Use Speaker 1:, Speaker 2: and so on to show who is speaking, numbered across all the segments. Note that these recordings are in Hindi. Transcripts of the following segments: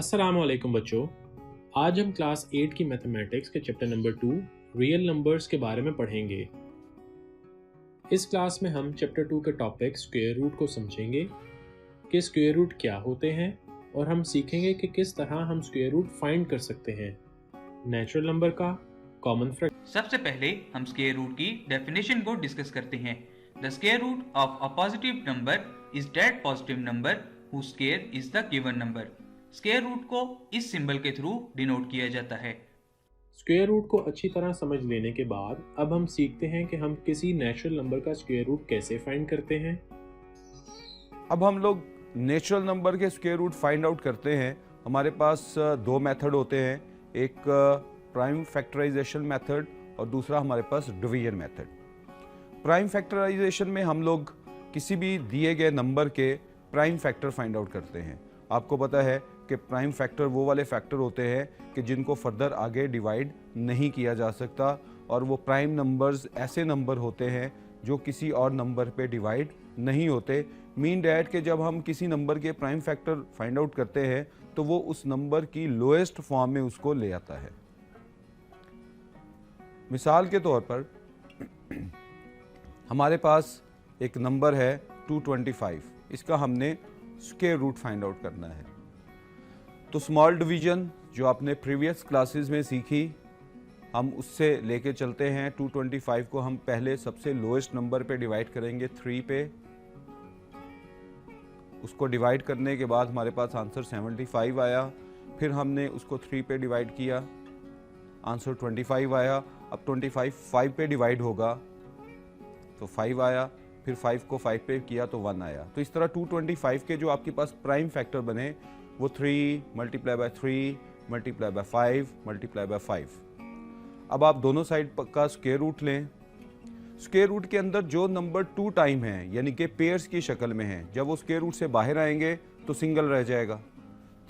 Speaker 1: अस्सलामुअलैकुम बच्चों। आज हम क्लास 8 की मैथमेटिक्स के चैप्टर नंबर 2 रियल नंबर्स के बारे में पढ़ेंगे। इस क्लास में हम चैप्टर 2 के टॉपिक स्क्वायर रूट को समझेंगे कि स्क्वायर रूट क्या होते हैं और हम सीखेंगे कि किस तरह हम स्क्वायर रूट फाइंड कर सकते हैं, नेचुरल नंबर का, कॉमन फ्रैक्शन।
Speaker 2: सबसे पहले हम स्क्वायर रूट की डेफिनेशन को डिस्कस करते हैं। The square root of a positive number is that positive number whose square is the given number. Square root को इस सिंबल के थ्रू डिनोट किया जाता है।
Speaker 1: स्क्वायर रूट को अच्छी तरह समझ लेने के बाद अब हम सीखते हैं कि हम किसी नेचुरल नंबर का स्क्वायर रूट कैसे फाइंड करते हैं।
Speaker 3: अब हम लोग नेचुरल नंबर के स्क्वायर रूट फाइंड आउट करते हैं। हमारे पास दो मेथड होते हैं, एक प्राइम फैक्टराइजेशन मेथड और दूसरा हमारे पास डिवीजन मेथड। प्राइम फैक्टराइजेशन में हम लोग किसी भी दिए गए नंबर के प्राइम फैक्टर फाइंड आउट करते हैं। आपको पता है कि प्राइम फैक्टर वो वाले फैक्टर होते हैं कि जिनको फर्दर आगे डिवाइड नहीं किया जा सकता, और वो प्राइम नंबर्स ऐसे नंबर होते हैं जो किसी और नंबर पे डिवाइड नहीं होते। मीन डैट के जब हम किसी नंबर के प्राइम फैक्टर फाइंड आउट करते हैं तो वो उस नंबर की लोएस्ट फॉर्म में उसको ले आता है। मिसाल के तौर पर हमारे पास एक नंबर है 225, इसका हमने स्क्वायर रूट फाइंड आउट करना है। तो स्मॉल डिवीजन जो आपने प्रीवियस क्लासेस में सीखी, हम उससे लेके चलते हैं। 225 को हम पहले सबसे लोएस्ट नंबर पे डिवाइड करेंगे 3 पे। उसको डिवाइड करने के बाद हमारे पास आंसर 75 आया। फिर हमने उसको 3 पे डिवाइड किया, आंसर 25 आया। अब 25 5 पे डिवाइड होगा तो 5 आया। फिर 5 को 5 पे किया तो 1 आया। तो इस तरह 225 के जो आपके पास प्राइम फैक्टर बने वो 3 multiply by 3 multiply by 5 multiply by 5। अब आप दोनों साइड का स्क्वायर रूट लें। स्क्वायर रूट के अंदर जो नंबर 2 टाइम है, यानी कि पेयर्स की शक्ल में है, जब वो स्क्वायर रूट से बाहर आएंगे तो सिंगल रह जाएगा।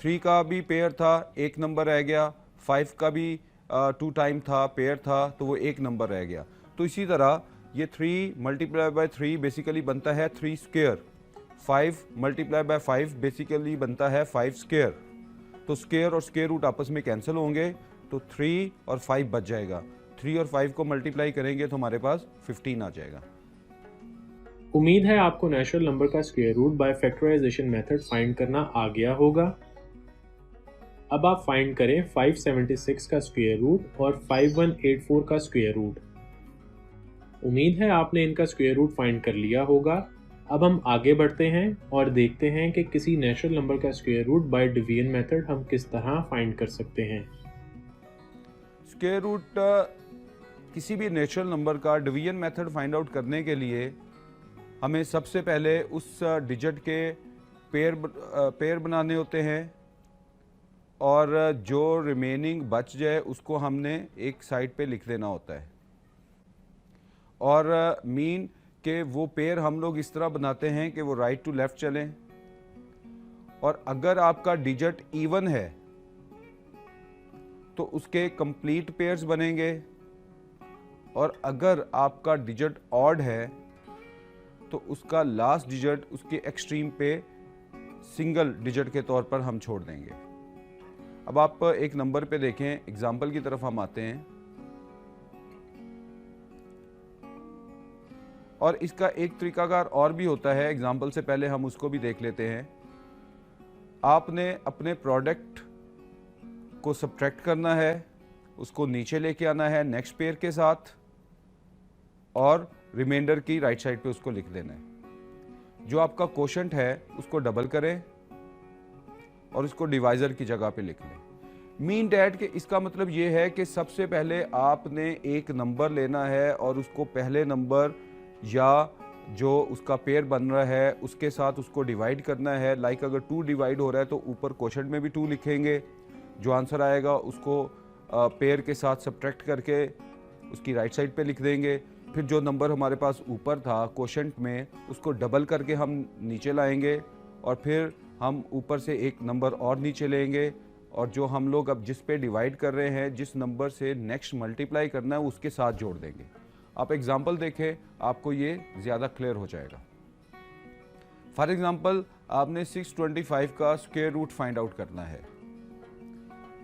Speaker 3: 3 का भी पेयर था, एक नंबर रह गया। 5 का भी 2 टाइम था, पेयर था, तो वो एक नंबर रह गया। तो इसी तरह ये 3 मल्टीप्लाई बाय 3 बेसिकली बनता है 3 स्क्वायर। 5 मल्टीप्लाई बाय 5 बेसिकली बनता है 5 स्क्वायर। तो स्क्वायर और स्क्वायर रूट आपस में कैंसिल होंगे तो 3 और 5 बच जाएगा। 3 और 5 को मल्टीप्लाई करेंगे तो हमारे पास 15 आ जाएगा।
Speaker 1: उम्मीद है आपको नेचुरल नंबर का square root by factorization method find करना आ गया होगा। अब आप फाइंड करें 576 का स्क्वायर रूट और 5184 का स्क्वायर रूट। उम्मीद है आपने इनका स्क्वायर रूट फाइंड कर लिया होगा। अब हम आगे बढ़ते हैं और देखते हैं कि किसी नेचुरल नंबर का square root by division method हम किस तरह फाइंड कर सकते हैं।
Speaker 3: स्क्वायर रूट किसी भी नेचुरल नंबर का डिवीजन मेथड फाइंड आउट करने के लिए हमें सबसे पहले उस डिजिट के पेयर बनाने होते हैं, और जो रिमेनिंग बच जाए उसको हमने एक साइड पे लिख देना होता है। और मीन के वो पेयर हम लोग इस तरह बनाते हैं कि वो राइट टू लेफ्ट चलें। और अगर आपका डिजिट इवन है तो उसके कंप्लीट पेयर्स बनेंगे, और अगर आपका डिजिट ऑड है तो उसका लास्ट डिजिट उसके एक्सट्रीम पे सिंगल डिजिट के तौर पर हम छोड़ देंगे। अब आप एक नंबर पे देखें, एग्जाम्पल की तरफ हम आते हैं, और इसका एक तरीकाकार और भी होता है। एग्जाम्पल से पहले हम उसको भी देख लेते हैं। आपने अपने प्रोडक्ट को सब्ट्रैक्ट करना है, उसको नीचे लेके आना है नेक्स्ट पेयर के साथ, और रिमाइंडर की राइट साइड पे उसको लिख देना है। जो आपका कोशेंट है उसको डबल करें और उसको डिवाइजर की जगह पे लिख लें। मीन डैट के इसका मतलब ये है कि सबसे पहले आपने एक नंबर लेना है और उसको पहले नंबर या जो उसका पेयर बन रहा है उसके साथ उसको डिवाइड करना है। लाइक अगर 2 डिवाइड हो रहा है तो ऊपर कोशेंट में भी 2 लिखेंगे। जो आंसर आएगा उसको पेयर के साथ सब्ट्रैक्ट करके उसकी राइट साइड पे लिख देंगे। फिर जो नंबर हमारे पास ऊपर था कोशेंट में उसको डबल करके हम नीचे लाएंगे, और फिर हम ऊपर से एक नंबर और नीचे लेंगे, और जो हम लोग अब जिस पे डिवाइड कर रहे हैं, जिस नंबर से नेक्स्ट मल्टीप्लाई करना है उसके साथ जोड़ देंगे। आप एग्जाम्पल देखें, आपको ये ज़्यादा क्लियर हो जाएगा। फॉर एग्जाम्पल आपने 625 का स्क्वायर रूट फाइंड आउट करना है।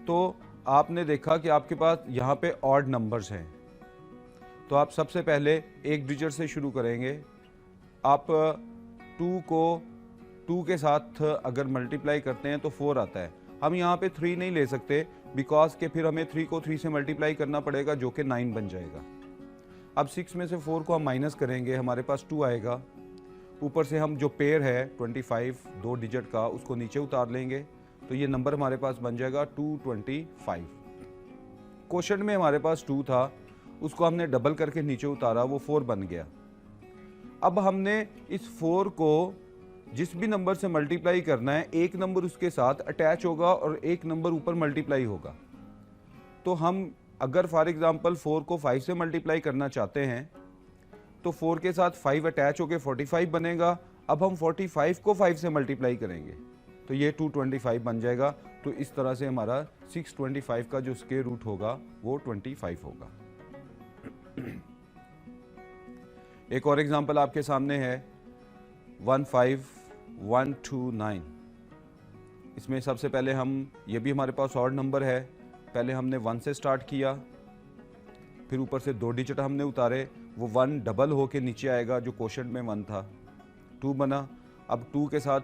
Speaker 3: तो आपने देखा कि आपके पास यहाँ पे ऑड नंबर्स हैं, तो आप सबसे पहले एक डिजिट से शुरू करेंगे। आप 2 को 2 के साथ अगर मल्टीप्लाई करते हैं तो 4 आता है। हम यहाँ पे 3 नहीं ले सकते बिकॉज के फिर हमें 3 को 3 से मल्टीप्लाई करना पड़ेगा जो कि 9 बन जाएगा। अब 6 में से 4 को हम माइनस करेंगे, हमारे पास 2 आएगा। ऊपर से हम जो पेयर है 25 2 डिजिट का उसको नीचे उतार लेंगे, तो ये नंबर हमारे पास बन जाएगा 225। क्वोशंट में हमारे पास 2 था, उसको हमने डबल करके नीचे उतारा, वो 4 बन गया। अब हमने इस 4 को जिस भी नंबर से मल्टीप्लाई करना है, एक नंबर उसके साथ अटैच होगा और एक नंबर ऊपर मल्टीप्लाई होगा। तो हम अगर फॉर एग्जांपल 4 को 5 से मल्टीप्लाई करना चाहते हैं तो 4 के साथ 5 अटैच होकर 45 बनेगा। अब हम 45 को 5 से मल्टीप्लाई करेंगे तो ये 225 बन जाएगा। तो इस तरह से हमारा 625 का जो स्क्वायर रूट होगा वो 25 होगा। एक और एग्जांपल आपके सामने है 15129। इसमें सबसे पहले हम, ये भी हमारे पास ऑड नंबर है, पहले हमने 1 से स्टार्ट किया, फिर ऊपर से 2 डिजिट हमने उतारे, वो 1 डबल होके नीचे आएगा जो क्वोशंट में 1 था, 2 बना। अब 2 के साथ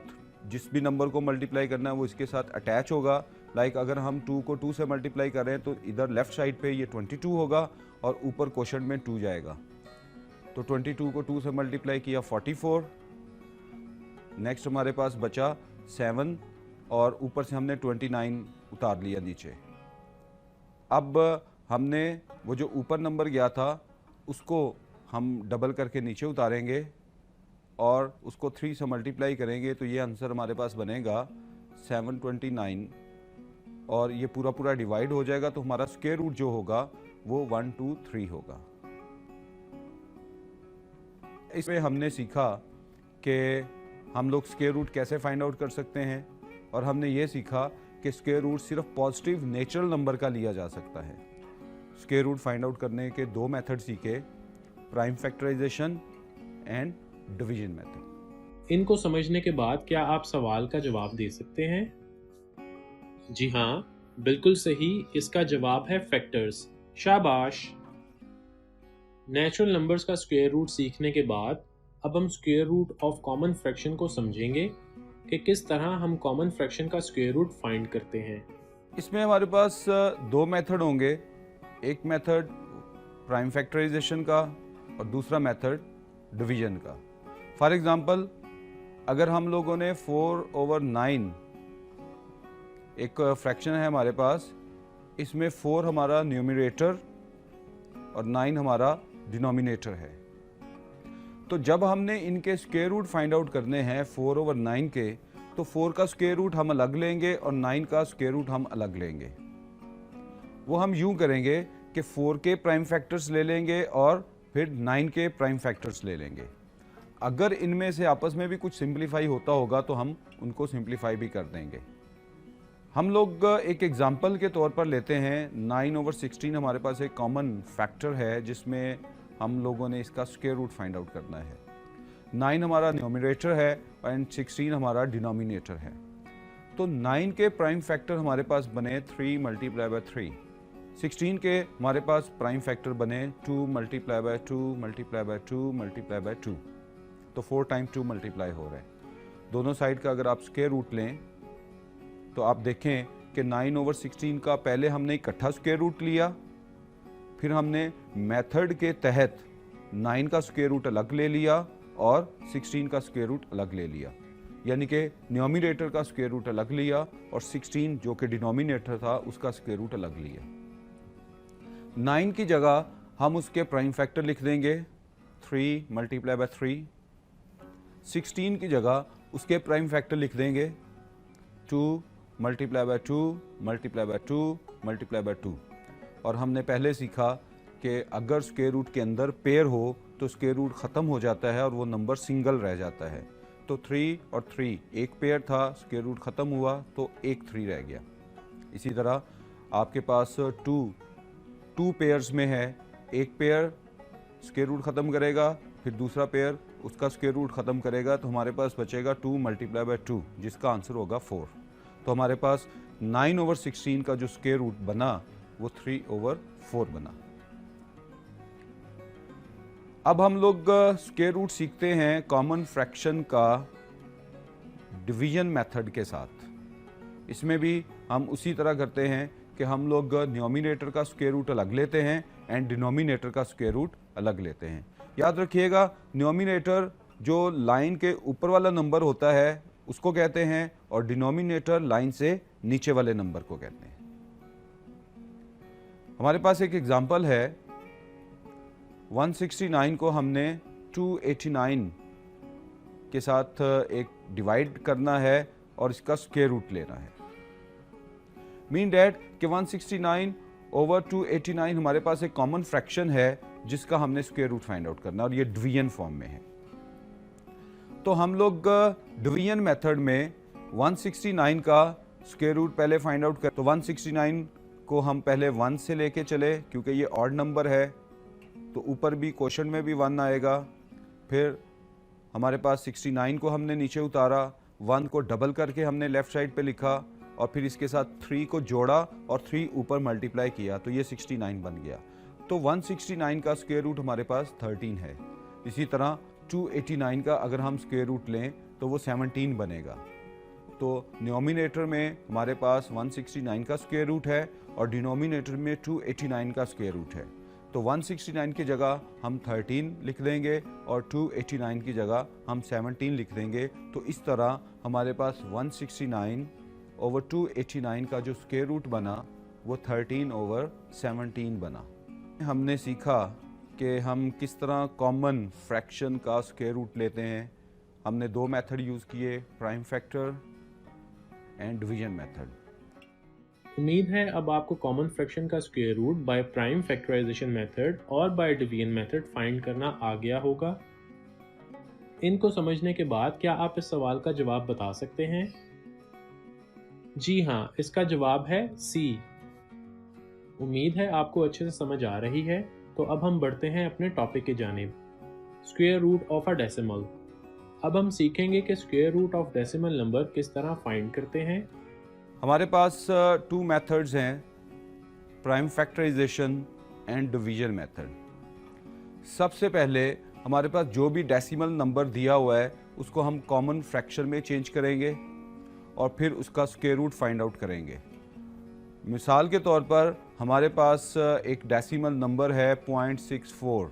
Speaker 3: जिस भी नंबर को मल्टीप्लाई करना है वो इसके साथ अटैच होगा। लाइक अगर हम 2 को 2 से मल्टीप्लाई कर रहे हैं तो इधर लेफ्ट साइड पे ये 22 होगा और ऊपर क्वोशंट में 2 जाएगा। तो 22 को 2 से मल्टीप्लाई किया 44। नेक्स्ट हमारे पास बचा 7 और ऊपर से हमने 29 उतार लिया नीचे। अब हमने वो जो ऊपर नंबर गया था उसको हम डबल करके नीचे उतारेंगे और उसको 3 से मल्टीप्लाई करेंगे, तो ये आंसर हमारे पास बनेगा 729 और ये पूरा पूरा डिवाइड हो जाएगा। तो हमारा स्क्वायर रूट जो होगा वो 123 होगा। इसमें हमने सीखा कि हम लोग स्क्वायर रूट कैसे फाइंड आउट कर सकते हैं और हमने ये सीखा कि स्क्वायर रूट सिर्फ पॉजिटिव नेचुरल नंबर का लिया जा सकता है। स्क्वायर रूट फाइंड आउट करने के 2 मेथड सीखे, prime factorization and division method.
Speaker 1: इनको समझने के बाद क्या आप सवाल का जवाब दे सकते हैं? जी हाँ, बिल्कुल सही। इसका जवाब है फैक्टर्स। शाबाश। नेचुरल नंबर्स का स्क्वायर रूट सीखने के बाद अब हम square root of common fraction को समझेंगे कि किस तरह हम कॉमन फ्रैक्शन का स्क्वायर रूट फाइंड करते हैं।
Speaker 3: इसमें हमारे पास 2 मेथड होंगे, एक मेथड प्राइम फैक्टराइजेशन का और दूसरा मेथड डिवीजन का। फॉर एग्जांपल अगर हम लोगों ने 4/9 एक फ्रैक्शन है हमारे पास, इसमें 4 हमारा न्यूमरेटर और 9 हमारा डिनोमिनेटर है, तो जब हमने इनके स्क्वायर रूट फाइंड आउट करने हैं 4/9 के, तो 4 का स्क्वायर रूट हम अलग लेंगे और 9 का स्क्वायर रूट हम अलग लेंगे। वो हम यूं करेंगे कि 4 के प्राइम फैक्टर्स ले लेंगे और फिर 9 के प्राइम फैक्टर्स ले लेंगे। अगर इनमें से आपस में भी कुछ सिंप्लीफाई होता होगा तो हम उनको सिंप्लीफाई भी कर देंगे। हम लोग एक एग्जांपल के तौर पर लेते हैं 9/16 हमारे पास एक कॉमन फैक्टर है जिसमें हम लोगों ने इसका स्क्वायर रूट फाइंड आउट करना है। 9 हमारा न्यूमरेटर है एंड 16 हमारा डिनोमिनेटर है। तो 9 के प्राइम फैक्टर हमारे पास बने 3 × 3। 16 के हमारे पास प्राइम फैक्टर बने 2 × 2 × 2 × 2। तो 4 टाइम 2 मल्टीप्लाई हो रहे हैं। दोनों साइड का अगर आप स्क्वायर रूट लें तो आप देखें कि 9/16 का पहले हमने इकट्ठा स्क्वायर रूट लिया, फिर हमने मेथड के तहत 9 का स्क्वायर रूट अलग ले लिया और 16 का स्क्वायर रूट अलग ले लिया, यानी कि न्यूमरेटर का स्क्वायर रूट अलग लिया और 16 जो कि डिनोमिनेटर था उसका स्क्वायर रूट अलग लिया। 9 की जगह हम उसके प्राइम फैक्टर लिख देंगे 3 × 3। 16 की जगह उसके प्राइम फैक्टर लिख देंगे 2 × 2 × 2। और हमने पहले सीखा कि अगर स्क्वायर रूट के अंदर पेयर हो तो स्क्वायर रूट ख़त्म हो जाता है और वो नंबर सिंगल रह जाता है। तो 3 और 3 एक पेयर था, स्क्वायर रूट ख़त्म हुआ तो एक 3 रह गया। इसी तरह आपके पास 2 पेयर्स में है, एक पेयर स्क्वायर रूट ख़त्म करेगा, फिर दूसरा पेयर उसका स्क्वायर रूट ख़त्म करेगा, तो हमारे पास बचेगा 2 × 2 जिसका आंसर होगा 4। तो हमारे पास 9/16 का जो स्क्वायर रूट बना वो 3/4 बना। अब हम लोग स्क्वायर रूट सीखते हैं कॉमन फ्रैक्शन का डिवीजन मेथड के साथ। इसमें भी हम उसी तरह करते हैं कि हम लोग न्यूमरेटर का स्क्वायर रूट अलग लेते हैं एंड डिनोमिनेटर का स्क्वायर रूट अलग लेते हैं। याद रखिएगा, न्यूमरेटर जो लाइन के ऊपर वाला नंबर होता है उसको कहते हैं और डिनोमिनेटर लाइन से नीचे वाले नंबर को कहते हैं। हमारे पास एक एग्जांपल है, 169 को हमने 289 के साथ एक डिवाइड करना है और इसका स्क्वायर रूट लेना है। मीन डैट कि 169/289 हमारे पास एक कॉमन फ्रैक्शन है जिसका हमने स्क्वायर रूट फाइंड आउट करना है और ये डिवीजन फॉर्म में है। तो हम लोग डिवीजन मेथड में 169 का स्क्वायर रूट पहले फाइंड आउट कर, तो 169 को हम पहले 1 से लेके चले क्योंकि ये ऑड नंबर है तो ऊपर भी क्वेश्चन में भी 1 आएगा। फिर हमारे पास 69 को हमने नीचे उतारा, 1 को डबल करके हमने लेफ्ट साइड पे लिखा और फिर इसके साथ 3 को जोड़ा और 3 ऊपर मल्टीप्लाई किया तो ये 69 बन गया। तो 169 का स्क्वायर रूट हमारे पास 13 है। इसी तरह 289 का अगर हम स्क्वायर रूट लें तो वो 17 बनेगा। तो न्यूमरेटर में हमारे पास 169 का स्क्वायर रूट है और डिनोमिनेटर में 289 का स्क्वायर रूट है। तो 169 की जगह हम 13 लिख देंगे और 289 की जगह हम 17 लिख देंगे। तो इस तरह हमारे पास 169/289 का जो स्क्वायर रूट बना वो 13/17 बना। हमने सीखा कि हम किस तरह कॉमन फ्रैक्शन का स्क्वायर रूट लेते हैं। हमने दो मेथड यूज़ किए, prime factor and division method.
Speaker 1: उम्मीद है अब आपको कॉमन फ्रैक्शन का square root by prime factorization method और बाय डिवीजन मेथड फाइंड करना आ गया होगा। इनको समझने के बाद क्या आप इस सवाल का जवाब बता सकते हैं? जी हाँ, इसका जवाब है सी। उम्मीद है आपको अच्छे से समझ आ रही है। तो अब हम बढ़ते हैं अपने टॉपिक की जानिब, square root of a decimal. अब हम सीखेंगे कि square root of decimal number किस तरह फाइंड करते हैं।
Speaker 3: हमारे पास टू मेथड्स हैं, prime factorization and division method. सबसे पहले हमारे पास जो भी डेसिमल नंबर दिया हुआ है उसको हम कॉमन फ्रैक्शन में चेंज करेंगे और फिर उसका स्क्वायर रूट फाइंड आउट करेंगे। मिसाल के तौर पर हमारे पास एक डेसिमल नंबर है 0.64।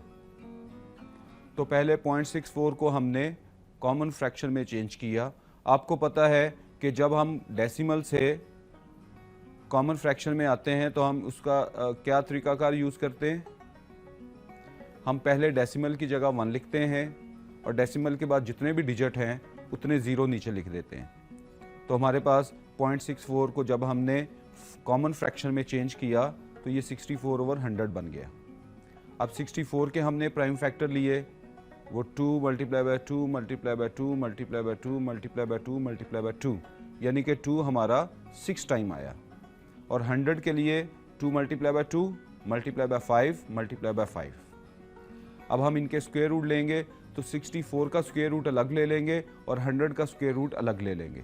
Speaker 3: तो पहले 0.64 को हमने कॉमन फ्रैक्शन में चेंज किया। आपको पता है कि जब हम डेसिमल से कॉमन फ्रैक्शन में आते हैं तो हम उसका क्या तरीकाकार यूज़ करते हैं। हम पहले डेसिमल की जगह 1 लिखते हैं और डेसिमल के बाद जितने भी डिजिट हैं उतने ज़ीरो नीचे लिख देते हैं। तो हमारे पास 0.64 को जब हमने कॉमन फ्रैक्शन में चेंज किया तो ये 64/100 बन गया। अब 64 के हमने प्राइम फैक्टर लिए, वो 2 × 2 × 2 × 2 × 2 × 2 यानी कि 2 हमारा 6 टाइम आया। और 100 के लिए 2 × 2 × 5 × 5। अब हम इनके स्क्वायर रूट लेंगे तो 64 का स्क्वायर रूट अलग ले लेंगे और 100 का स्क्वायर रूट अलग ले लेंगे।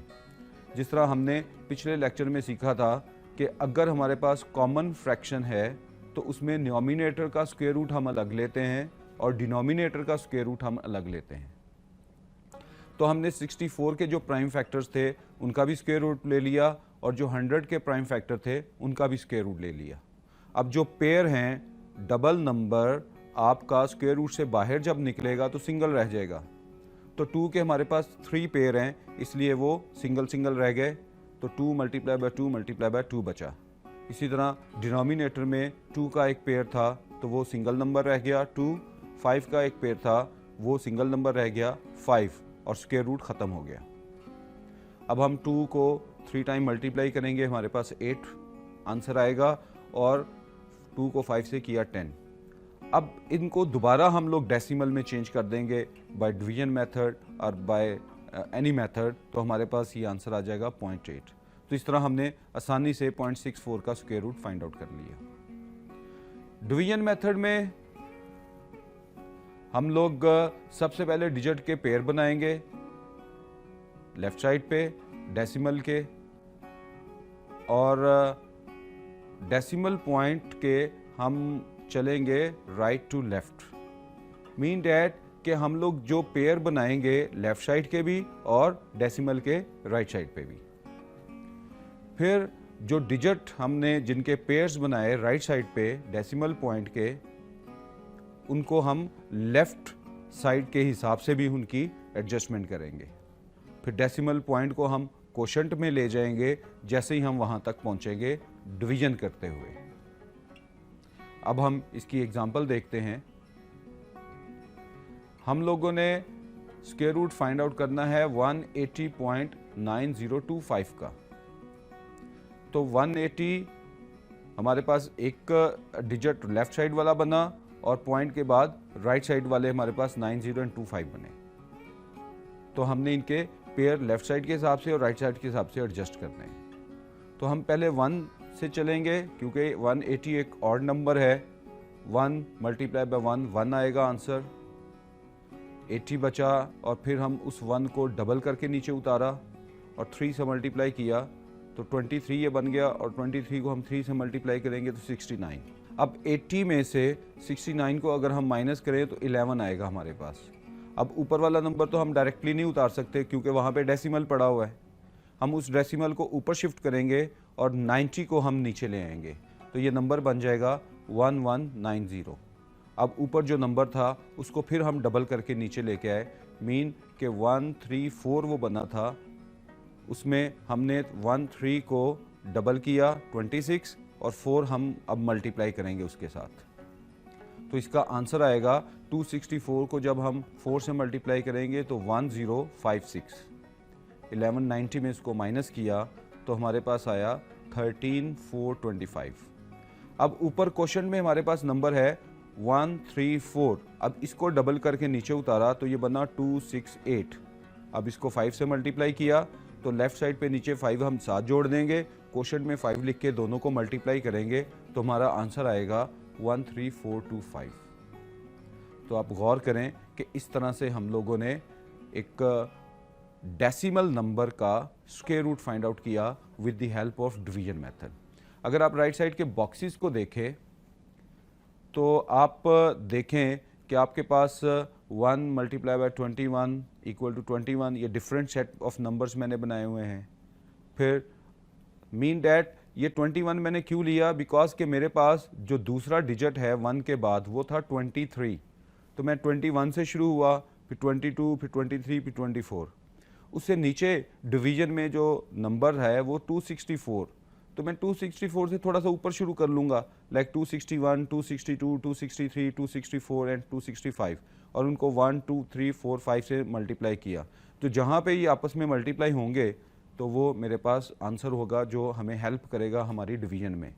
Speaker 3: जिस तरह हमने पिछले लेक्चर में सीखा था कि अगर हमारे पास कॉमन फ्रैक्शन है तो उसमें न्यूमरेटर का स्क्वायर रूट हम अलग लेते हैं और डिनोमिनेटर का स्क्वायर रूट हम अलग लेते हैं। तो हमने 64 के जो प्राइम फैक्टर्स थे उनका भी स्क्वायर रूट ले लिया और जो 100 के प्राइम फैक्टर थे उनका भी स्क्वायर रूट ले लिया। अब जो पेयर हैं, डबल नंबर आपका स्क्वायर रूट से बाहर जब निकलेगा तो सिंगल रह जाएगा। तो 2 के हमारे पास 3 पेयर हैं इसलिए वो सिंगल सिंगल रह गए। तो 2 × 2 × 2 बचा। इसी तरह डिनोमिनेटर में 2 का एक पेयर था तो वो सिंगल नंबर रह गया 2। 5 का एक पेयर था वो सिंगल नंबर रह गया 5 और स्क्वायर रूट ख़त्म हो गया। अब हम 2 को 3 टाइम मल्टीप्लाई करेंगे, हमारे पास 8 आंसर आएगा और 2 को 5 से किया 10। अब इनको दोबारा हम लोग डेसिमल में चेंज कर देंगे बाय डिवीजन मेथड और बाय एनी मेथड, तो हमारे पास ये आंसर आ जाएगा 0.8। तो इस तरह हमने आसानी से 0.64 का स्क्वायर रूट फाइंड आउट कर लिया। डिवीजन मेथड में हम लोग सबसे पहले डिजिट के पेयर बनाएंगे लेफ्ट साइड पे डेसिमल के, और डेसिमल पॉइंट के हम चलेंगे right to left, mean that कि हम लोग जो पेयर बनाएंगे लेफ्ट साइड के भी और डेसिमल के राइट साइड पे भी। फिर जो डिजिट हमने जिनके पेयर्स बनाए राइट साइड पे डेसिमल पॉइंट के, उनको हम लेफ्ट साइड के हिसाब से भी उनकी एडजस्टमेंट करेंगे। फिर डेसिमल पॉइंट को हम कोशेंट में ले जाएंगे जैसे ही हम वहाँ तक पहुँचेंगे डिवीजन करते हुए। अब हम इसकी एग्जांपल देखते हैं। हम लोगों ने स्क्वायर रूट फाइंड आउट करना है 180.9025 का। तो 180 हमारे पास एक डिजिट लेफ्ट साइड वाला बना और पॉइंट के बाद राइट साइड वाले हमारे पास 90.25 बने। तो हमने इनके पेयर लेफ्ट साइड के हिसाब से और राइट साइड के हिसाब से एडजस्ट करने हैं। तो हम पहले 1 से चलेंगे क्योंकि 180 एक ऑड नंबर है। 1 मल्टीप्लाई बाय 1 आएगा आंसर। 80 बचा और फिर हम उस 1 को डबल करके नीचे उतारा और 3 से मल्टीप्लाई किया तो 23 ये बन गया और 23 को हम 3 से मल्टीप्लाई करेंगे तो 69। अब 80 में से 69 को अगर हम माइनस करें तो 11 आएगा हमारे पास। अब ऊपर वाला नंबर तो हम डायरेक्टली नहीं उतार सकते क्योंकि वहाँ पे डेसिमल पड़ा हुआ है। हम उस डेसिमल को ऊपर शिफ्ट करेंगे और 90 को हम नीचे ले आएंगे तो ये नंबर बन जाएगा 1190। अब ऊपर जो नंबर था उसको फिर हम डबल करके नीचे लेके आए, मीन कि 134 वो बना था, उसमें हमने 13 को डबल किया 26 और 4 हम अब मल्टीप्लाई करेंगे उसके साथ। तो इसका आंसर आएगा 264 को जब हम 4 से मल्टीप्लाई करेंगे तो 1056। 1190 में इसको माइनस किया तो हमारे पास आया 13425। अब ऊपर क्वेश्चन में हमारे पास नंबर है 134। अब इसको डबल करके नीचे उतारा तो ये बना 268। अब इसको 5 से मल्टीप्लाई किया तो लेफ्ट साइड पे नीचे 5 हम साथ जोड़ देंगे, क्वेश्चन में 5 लिख के दोनों को मल्टीप्लाई करेंगे तो हमारा आंसर आएगा 13425। तो आप गौर करें कि इस तरह से हम लोगों ने एक डेसिमल नंबर का स्क्वायर रूट फाइंड आउट किया with the help of division method. अगर आप राइट साइड के बॉक्सेस को देखें तो आप देखें कि आपके पास 1 मल्टीप्लाई बाय 21 इक्वल टू 21, ये डिफरेंट सेट ऑफ नंबर्स मैंने बनाए हुए हैं। फिर मीन डैट ये 21 मैंने क्यों लिया, बिकॉज कि मेरे पास जो दूसरा डिजिट है 1 के बाद वो था 23। तो मैं 21 से शुरू हुआ, फिर 22, फिर 23, फिर 24। उससे नीचे डिवीजन में जो नंबर है वो 264, तो मैं 264 से थोड़ा सा ऊपर शुरू कर लूँगा, लाइक 261, 262, 263, 264 एंड 265, और उनको 1, 2, 3, 4, 5 से मल्टीप्लाई किया। तो जहाँ पे ये आपस में मल्टीप्लाई होंगे तो वो मेरे पास आंसर होगा जो हमें हेल्प करेगा हमारी डिवीजन में।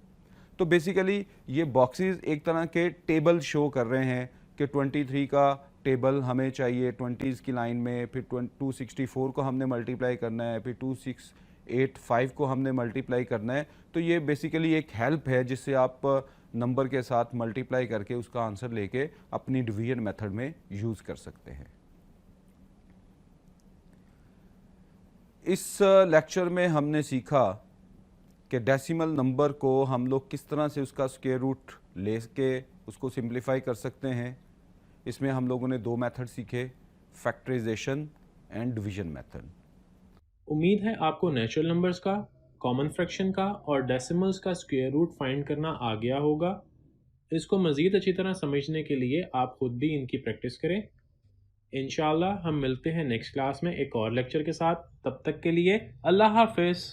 Speaker 3: तो बेसिकली ये बॉक्सेस एक तरह के टेबल शो कर रहे हैं कि 23 का टेबल हमें चाहिए 20s की लाइन में, फिर 264 को हमने मल्टीप्लाई करना है, फिर 2685 को हमने मल्टीप्लाई करना है। तो ये बेसिकली एक हेल्प है जिससे आप नंबर के साथ मल्टीप्लाई करके उसका आंसर लेके अपनी डिवीजन मेथड में यूज़ कर सकते हैं। इस लेक्चर में हमने सीखा कि डेसिमल नंबर को हम लोग किस तरह से उसका स्क्वायर रूट ले के उसको सिंप्लीफाई कर सकते हैं। इसमें हम लोगों ने 2 मेथड सीखे, फैक्टराइजेशन एंड डिवीजन मेथड।
Speaker 1: उम्मीद है आपको नेचुरल नंबर्स का, कॉमन फ्रैक्शन का और डेसिमल्स का स्क्वायर रूट फाइंड करना आ गया होगा। इसको मज़ीद अच्छी तरह समझने के लिए आप खुद भी इनकी प्रैक्टिस करें। इंशाल्लाह हम मिलते हैं नेक्स्ट क्लास में एक और लेक्चर के साथ। तब तक के लिए अल्लाह हाफिज़।